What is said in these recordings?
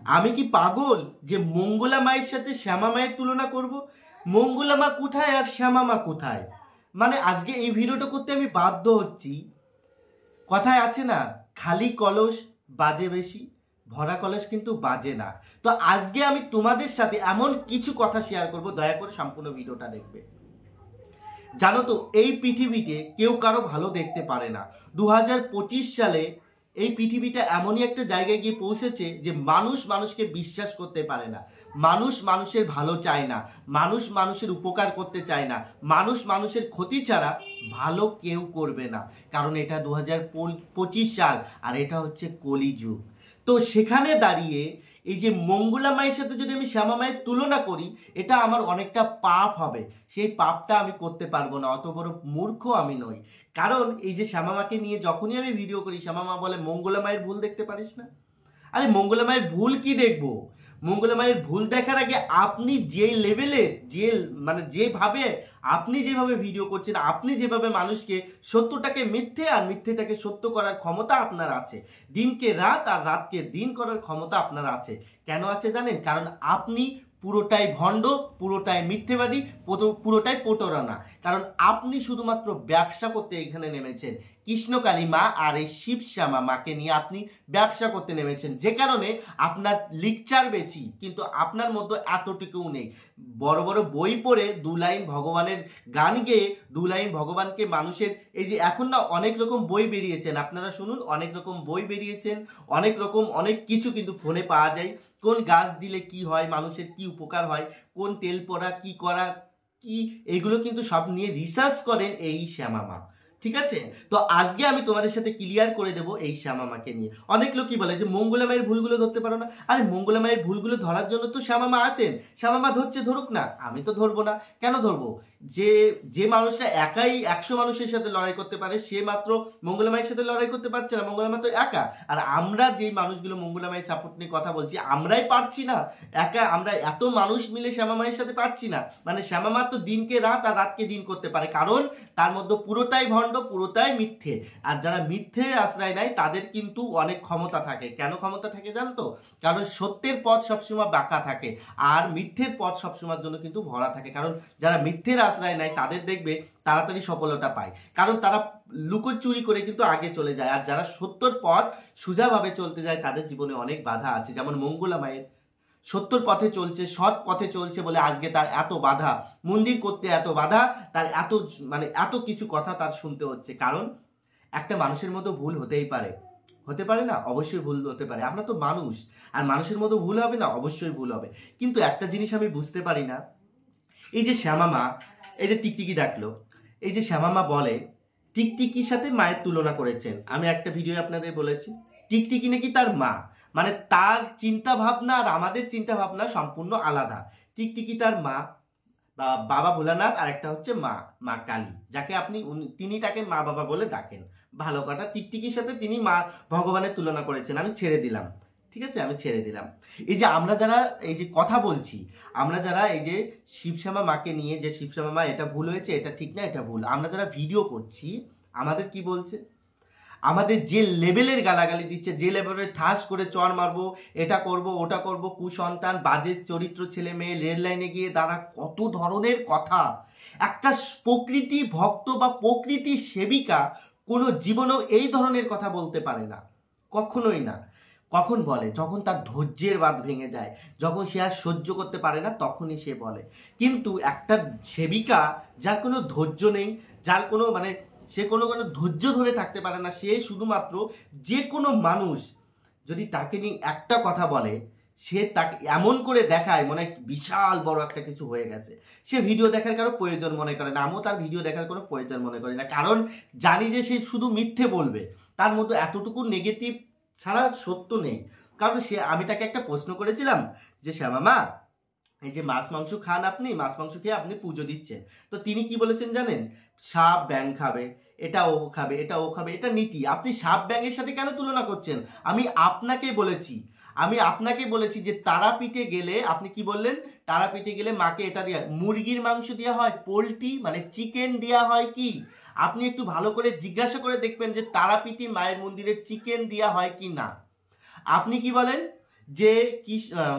আমি কি পাগল যে মঙ্গলা মায়ের সাথে শ্যামা মায়ের তুলনা করব? মঙ্গলা মা কোথায় আর শ্যামা মা কোথায়? মানে আজকে এই ভিডিওটা করতে আমি বাধ্য হচ্ছি। কথায় আছে না, খালি কলস বাজে বেশি, ভরা কলস কিন্তু বাজে না। তো আজকে আমি তোমাদের সাথে এমন কিছু কথা শেয়ার করব, দয়া করে সম্পূর্ণ ভিডিওটা দেখবে। জানো তো, এই পৃথিবীতে কেউ কারো ভালো দেখতে পারে না। 2025 সালে এই পৃথিবীটা এমনই একটা জায়গায় গিয়ে পৌঁছেছে যে মানুষ মানুষকে বিশ্বাস করতে পারে না, মানুষ মানুষের ভালো চায় না, মানুষ মানুষের উপকার করতে চায় না, মানুষ মানুষের ক্ষতি ছাড়া ভালো কেউ করবে না। কারণ এটা 2025 সাল আর এটা হচ্ছে কলিযুগ। তো সেখানে দাঁড়িয়ে এই যে মঙ্গলা মায়ের সাথে যদি আমি শ্যামা মায়ের তুলনা করি, এটা আমার অনেকটা পাপ হবে। সেই পাপটা আমি করতে পারবো না, অত বড় মূর্খ আমি নই। কারণ এই যে শ্যামা মাকে নিয়ে যখনই আমি ভিডিও করি, শ্যামা মা বলে মঙ্গলা মায়ের ভুল দেখতে পারিস না। আরে মঙ্গলা মায়ের ভুল কি দেখবো? মঙ্গলা মায়ের ভুল দেখার আগে আপনি যে লেভেলে, যেভাবে আপনি যেভাবে ভিডিও করছেন, আপনি যেভাবে মানুষকে সত্যটাকে মিথ্যে আর মিথ্যেটাকে সত্য করার ক্ষমতা আপনার আছে, দিনকে রাত আর রাতকে দিন করার ক্ষমতা আপনার আছে। কেন আছে জানেন? কারণ আপনি পুরোটাই ভণ্ড, পুরোটাই মিথ্যেবাদী, পুরোটাই প্রতারণা। কারণ আপনি শুধুমাত্র ব্যবসা করতে এখানে নেমেছেন। কৃষ্ণকালী মা আর এই শিব শ্যামা মাকে নিয়ে আপনি ব্যবসা করতে নেমেছেন, যে কারণে আপনার লিকচার বেশি, কিন্তু আপনার মধ্যে এতটুকুও নেই। বড় বড় বই পড়ে 2 লাইন ভগবানের গান গেয়ে 2 লাইন ভগবানকে মানুষের, এই যে এখন না অনেক রকম বই বেরিয়েছেন, আপনারা শুনুন, অনেক রকম বই বেরিয়েছেন, অনেক কিছু কিন্তু ফোনে পাওয়া যায়। কোন গাছ দিলে কি হয়, মানুষের কি উপকার হয়, কোন তেল পড়া কি করা কি, এগুলো কিন্তু সব নিয়ে রিসার্চ করেন এই শ্যামা মা। ঠিক আছে? তো আজকে আমি তোমাদের সাথে ক্লিয়ার করে দেবো এই শ্যামা মাকে নিয়ে। অনেক লোকই বলে যে মঙ্গলা মায়ের ভুলগুলো ধরতে পারো না। আরে মঙ্গলা মায়ের ভুলগুলো ধরার জন্য তো শ্যামা মা আছেন। শ্যামা মা ধরছে, ধরুক না, আমি তো ধরবো না। কেন ধরবো? যে মানুষটা একাই 100 মানুষের সাথে লড়াই করতে পারে, সে মাত্র মঙ্গলা মায়ের সাথে লড়াই করতে পারছে না। মঙ্গলা মা তো একা। আর আমরা যেই মানুষগুলো মঙ্গলা মায়ের সাপোর্ট নিয়ে কথা বলছি, আমরাই পারছি না একা। আমরা এত মানুষ মিলে শ্যামা মায়ের সাথে পারছি না। মানে শ্যামা মা তো দিনকে রাত আর রাতকে দিন করতে পারে, কারণ তার মধ্যে পুরোটাই ভণ্ড, পুরোটাই মিথ্যে। আর যারা মিথ্যে আশ্রয় নেয় তাদের কিন্তু অনেক ক্ষমতা থাকে। কেন ক্ষমতা থাকে জানো তো? কারণ সত্যের পথ সবসময় বাঁকা থাকে আর মিথ্যের পথ সবসময়ের জন্য কিন্তু ভরা থাকে। কারণ যারা মিথ্যের আশ্রয় নেয় তাদের দেখবে তাড়াতাড়ি সফলতা পায়, কারণ তারা লুকোচুরি করে কিন্তু আগে চলে যায়। আর যারা সত্যর পথ সোজাভাবে চলতে যায় তাদের জীবনে অনেক বাধা আছে। যেমন মঙ্গলা মায়ের সত্যর পথে চলছে, সৎ পথে চলছে বলে আজকে তার এত বাধা, মন্দির করতে এত বাধা, তার এত কিছু কথা তার শুনতে হচ্ছে। কারণ একটা মানুষের মতো ভুল হতেই পারে, হতে পারে না? অবশ্যই ভুল হতে পারে, আমরা তো মানুষ। আর মানুষের মতো ভুল হবে না? অবশ্যই ভুল হবে। কিন্তু একটা জিনিস আমি বুঝতে পারি না, এই যে শ্যামা মা, এই যে টিকটিকি ডাকলো, এই যে শ্যামা মা বলে টিকটিকির সাথে মায়ের তুলনা করেছেন। আমি একটা ভিডিও আপনাদের বলেছি টিকটিকি নাকি তার মা, মানে তার চিন্তা ভাবনা আর আমাদের চিন্তা ভাবনা সম্পূর্ণ আলাদা। টিকটিকি তার মা, বাবা ভোলানাথ, আর একটা হচ্ছে মা কালী, যাকে তিনি তাকে মা বাবা বলে ডাকেন। ভালো কথা, টিকটিকির সাথে তিনি মা ভগবানের তুলনা করেছেন, আমি ছেড়ে দিলাম। ঠিক আছে, আমি ছেড়ে দিলাম। এই যে আমরা যারা এই যে কথা বলছি, আমরা যারা এই যে শিবশ্যামা মাকে নিয়ে, যে শিবশ্যামা মা এটা ভুল হয়েছে, এটা ঠিক না, এটা ভুল, আমরা যারা ভিডিও করছি, আমাদের কি বলছে? আমাদের যে লেভেলের গালাগালি দিচ্ছে, যে লেভেলের ঠাস করে চর মারবো, এটা করব ওটা করব, কুসন্তান, বাজে চরিত্র ছেলে মেয়ে, রেল লাইনে গিয়ে দাঁড়া, কত ধরনের কথা। একটা প্রকৃতি ভক্ত বা প্রকৃতি সেবিকা কোনো জীবনেও এই ধরনের কথা বলতে পারে না, কখনোই না। কখন বলে? যখন তার ধৈর্যের বাঁধ ভেঙে যায়, যখন সে আর সহ্য করতে পারে না, তখনই সে বলে। কিন্তু একটা সেবিকা যার কোনো ধৈর্য নেই, যার কোনো সে কোনো ধৈর্য ধরে থাকতে পারে না, সে শুধুমাত্র যে কোনো মানুষ যদি তাকে নিয়ে একটা কথা বলে, সে তাকে এমন করে দেখায় মনে হয় বিশাল বড় একটা কিছু হয়ে গেছে। সে ভিডিও দেখার কারো প্রয়োজন মনে করে না, আমিও তার ভিডিও দেখার কোনো প্রয়োজন মনে করি না, কারণ জানি যে সে শুধু মিথ্যে বলবে, তার মধ্যে এতটুকু নেগেটিভ ছাড়া সত্য নেই। কারণ আমি তাকে একটা প্রশ্ন করেছিলাম যে শ্যামা মা, এই যে মাছ মাংস খান, আপনি মাছ মাংস খেয়ে আপনি পুজো দিচ্ছেন, তো তিনি কি বলেছেন জানেন? সাপ ব্যাঙ খাবে, এটা ও খাবে, এটা ও খাবে, এটা নীতি। আপনি সাপ ব্যাঙের সাথে কেন তুলনা করছেন? আমি আপনাকে বলেছি যে তারাপীঠে গেলে, আপনি কি বললেন? তারাপীঠে গেলে মাকে এটা দেওয়া, মুরগির মাংস দেওয়া হয়, পোলট্রি চিকেন দেওয়া হয় কি? আপনি একটু ভালো করে জিজ্ঞাসা করে দেখবেন যে তারাপীঠে মায়ের মন্দিরে চিকেন দেওয়া হয় কি না। আপনি কি বলেন যে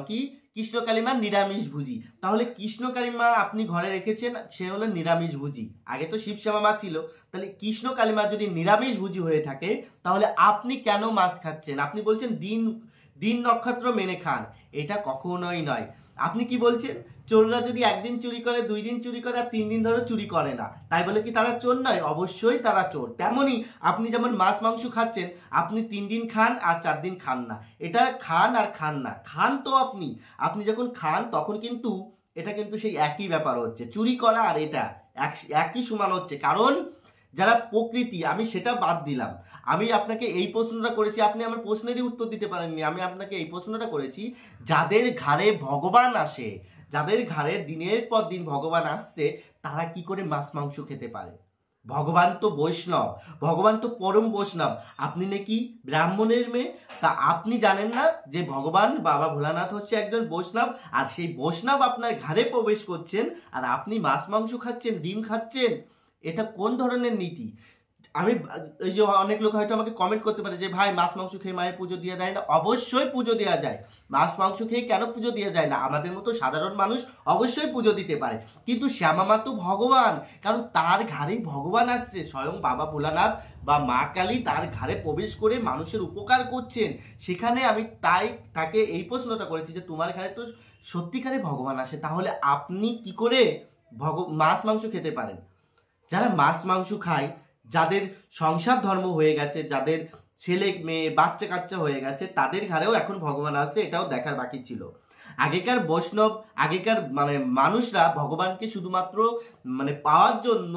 কি কৃষ্ণকালী মা নিরামিষ ভুজি। তাহলে কৃষ্ণকালী মা আপনি ঘরে রেখেছেন, সে হলো নিরামিষ ভুজি। আগে তো শিব শ্যামা মা ছিল, তাহলে কৃষ্ণকালী মা যদি নিরামিষ ভুজি হয়ে থাকে তাহলে আপনি কেন মাছ খাচ্ছেন? আপনি বলছেন দিন নক্ষত্র মেনে খান, এটা কখনোই নয়। আপনি কি বলছেন? চোররা যদি একদিন চুরি করে, 2 দিন চুরি করে, আর 3 দিন ধরে চুরি করে না, তাই বলে কি তারা চোর নয়? অবশ্যই তারা চোর। তেমনই আপনি যেমন মাছ মাংস খাচ্ছেন, আপনি 3 দিন খান আর 4 দিন খান না, এটা খান আর খান না। খান তো আপনি যখন খান তখন কিন্তু এটা কিন্তু সেই একই ব্যাপার হচ্ছে, চুরি করা আর এটা একই সমান হচ্ছে। কারণ যারা প্রকৃতি, আমি সেটা বাদ দিলাম, আমি আপনাকে এই প্রশ্নটা করেছি, আপনি আমার প্রশ্নেরই উত্তর দিতে পারেননি। আমি আপনাকে এই প্রশ্নটা করেছি, যাদের ঘাড়ে ভগবান আসে, যাদের ঘাড়ে দিনের পর দিন ভগবান আসছে, তারা কি করে মাছ মাংস খেতে পারে? ভগবান তো বৈষ্ণব, ভগবান তো পরম বৈষ্ণব। আপনি নাকি ব্রাহ্মণের মেয়ে, তা আপনি জানেন না যে ভগবান বাবা ভোলানাথ হচ্ছে একজন বৈষ্ণব, আর সেই বৈষ্ণব আপনার ঘাড়ে প্রবেশ করছেন আর আপনি মাছ মাংস খাচ্ছেন, ডিম খাচ্ছেন? এটা কোন ধরনের নীতি? আমি এই যে অনেক লোক হয়তো আমাকে কমেন্ট করতে পারে যে ভাই মাছ মাংস খেয়ে মায়ের পুজো দেওয়া যায় না। অবশ্যই পুজো দেওয়া যায়। মাছ মাংস খেয়ে কেন পুজো দেওয়া যায় না? আমাদের মতো সাধারণ মানুষ অবশ্যই পুজো দিতে পারে, কিন্তু শ্যামা মা তো ভগবান, কারণ তার ঘাড়েই ভগবান আসছে। স্বয়ং বাবা ভোলানাথ বা মা কালী তার ঘাড়ে প্রবেশ করে মানুষের উপকার করছেন। সেখানে আমি তাকে এই প্রশ্নটা করেছি যে তোমার ঘাড়ে তো সত্যিকারে ভগবান আসে, তাহলে আপনি কি করে মাছ মাংস খেতে পারেন? যারা মাছ মাংস খায়, যাদের সংসার ধর্ম হয়ে গেছে, যাদের ছেলে মেয়ে বাচ্চা কাচ্চা হয়ে গেছে, তাদের ঘরেও এখন ভগবান আসছে, এটাও দেখার বাকি ছিল। আগেকার বৈষ্ণব, আগেকার মানুষরা ভগবানকে শুধুমাত্র পাওয়ার জন্য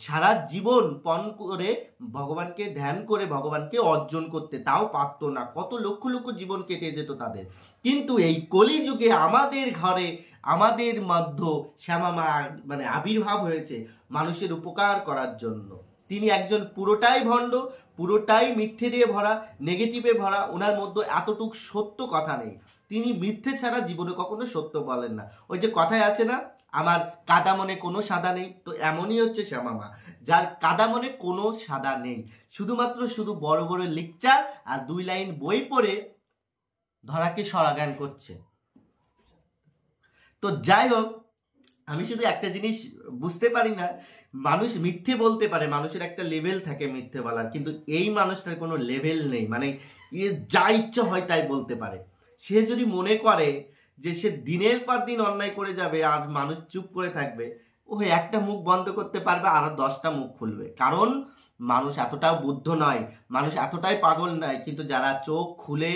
সারা জীবন পণ করে ভগবানকে ধ্যান করে ভগবানকে অর্জন করতে, তাও পারত না। কত লক্ষ লক্ষ জীবন কেটে যেত তাদের। কিন্তু এই কলিযুগে আমাদের ঘরে, আমাদের মধ্যে শ্যামা মা আবির্ভাব হয়েছে মানুষের উপকার করার জন্য। তিনি একজন পুরোটাই ভণ্ড, পুরোটাই মিথ্যে দিয়ে ভরা, নেগেটিভে ভরা। ওনার মধ্যে এতটুক সত্য কথা নেই। তিনি মিথ্যে ছাড়া জীবনে কখনো সত্য বলেন না। ওই যে কথায় আছে না, আমার কাদা মনে কোনো সাদা নেই, তো এমনই হচ্ছে শ্যামা মা, যার কাদা মনে কোনো সাদা নেই, শুধু বড় বড় লেকচার আর 2 লাইন বই পড়ে ধরাকে সরাগান করছে। তো যাই হোক, আমি শুধু একটা জিনিস বুঝতে পারি না, মানুষ মিথ্যে বলতে পারে, মানুষের একটা লেভেল থাকে মিথ্যে বলার, কিন্তু এই মানুষটার কোনো লেভেল নেই। যা ইচ্ছা হয় তাই বলতে পারে। সে যদি মনে করে যে সে দিনের পর দিন অন্যায় করে যাবে আর মানুষ চুপ করে থাকবে, ও একটা মুখ বন্ধ করতে পারবে আর 10টা মুখ খুলবে। কারণ মানুষ এতটাও বুদ্ধ নয়, মানুষ এতটাই পাগল নয়। কিন্তু যারা চোখ খুলে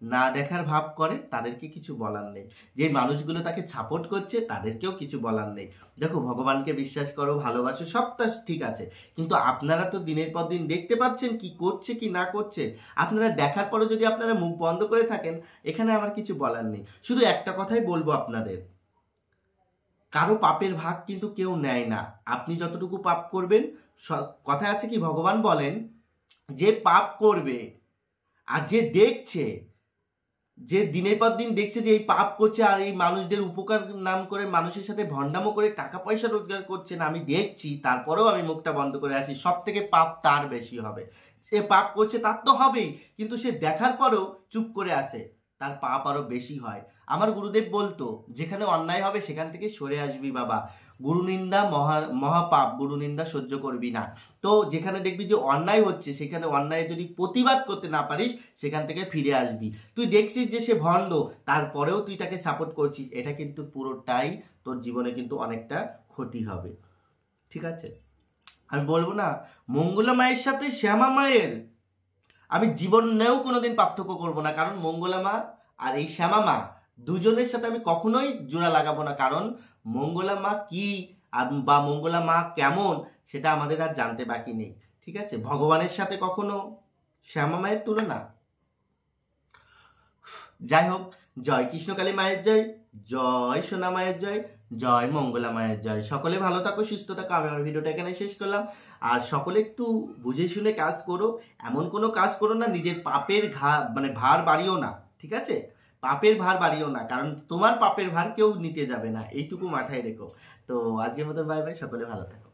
না দেখার ভাব করে তাদেরকে কিছু বলার নেই, যে মানুষগুলো তাকে সাপোর্ট করছে তাদেরকেও কিছু বলার নেই। দেখো, ভগবানকে বিশ্বাস করো, ভালোবাসো, সবটা ঠিক আছে, কিন্তু আপনারা তো দিনের পর দিন দেখতে পাচ্ছেন কি করছে কি না করছে। আপনারা দেখার পরে যদি আপনারা মুখ বন্ধ করে থাকেন, এখানে আমার কিছু বলার নেই। শুধু একটা কথাই বলবো আপনাদের, কারো পাপের ভাগ কিন্তু কেউ নেয় না। আপনি যতটুকু পাপ করবেন, কথা আছে কি, ভগবান বলেন যে পাপ করবে আর যে দেখছে, যে দিনের পর দিন দেখছে যে এই পাপ করছে আর এই মানুষদের উপকার নাম করে মানুষের সাথে ভণ্ডামো করে টাকা পয়সা রোজগার করছেন, আমি দেখছি, তারপরেও আমি মুখটা বন্ধ করে আসি, সব থেকে পাপ তার বেশি হবে। সে পাপ করছে তার তো হবেই, কিন্তু সে দেখার পরেও চুপ করে আসে, তার পাপ আরো বেশি হয়। আমার গুরুদেব বলতো, যেখানে অন্যায় হবে সেখান থেকে সরে আসবি বাবা, গুরুনিন্দা মহাপাপ, গুরুনিন্দা সহ্য করবি না। তো যেখানে দেখবি যে অন্যায় হচ্ছে, সেখানে অন্যায় যদি প্রতিবাদ করতে না পারিস, সেখান থেকে ফিরে আসবি। তুই দেখছিস যে সে ভণ্ড, তারপরেও তুই তাকে সাপোর্ট করছিস, এটা কিন্তু পুরোটাই তোর জীবনে কিন্তু অনেকটা ক্ষতি হবে। ঠিক আছে, আমি বলবো না মঙ্গলা মায়ের সাথে শ্যামা মায়ের আমি জীবনেও কোনোদিন পার্থক্য করব না, কারণ মঙ্গলা মা আর এই শ্যামা মা দুজনের সাথে আমি কখনোই জোড়া লাগাবো না। কারণ মঙ্গলা মা কি বা মঙ্গলা মা কেমন, সেটা আমাদের আর জানতে বাকি নেই। ঠিক আছে, ভগবানের সাথে কখনো শ্যামা মায়ের তুলনা। যাই হোক, জয় কৃষ্ণকালী মায়ের জয়, জয় সোনা মায়ের জয়, জয় মঙ্গলা মায়ের জয়। সকলে ভালো থাকো, সুস্থ থাকো। আমি আমার ভিডিওটা এখানে শেষ করলাম। আর সকলে একটু বুঝে শুনে কাজ করো, এমন কোনো কাজ করো না নিজের পাপের ভার বাড়িও না। ঠিক আছে, পাপের ভার বাড়িও না, কারণ তোমার পাপের ভার কেউ নিতে যাবে না, এইটুকু মাথায় রেখো। তো আজকের মতো বাই বাই, সকলে ভালো থাকো।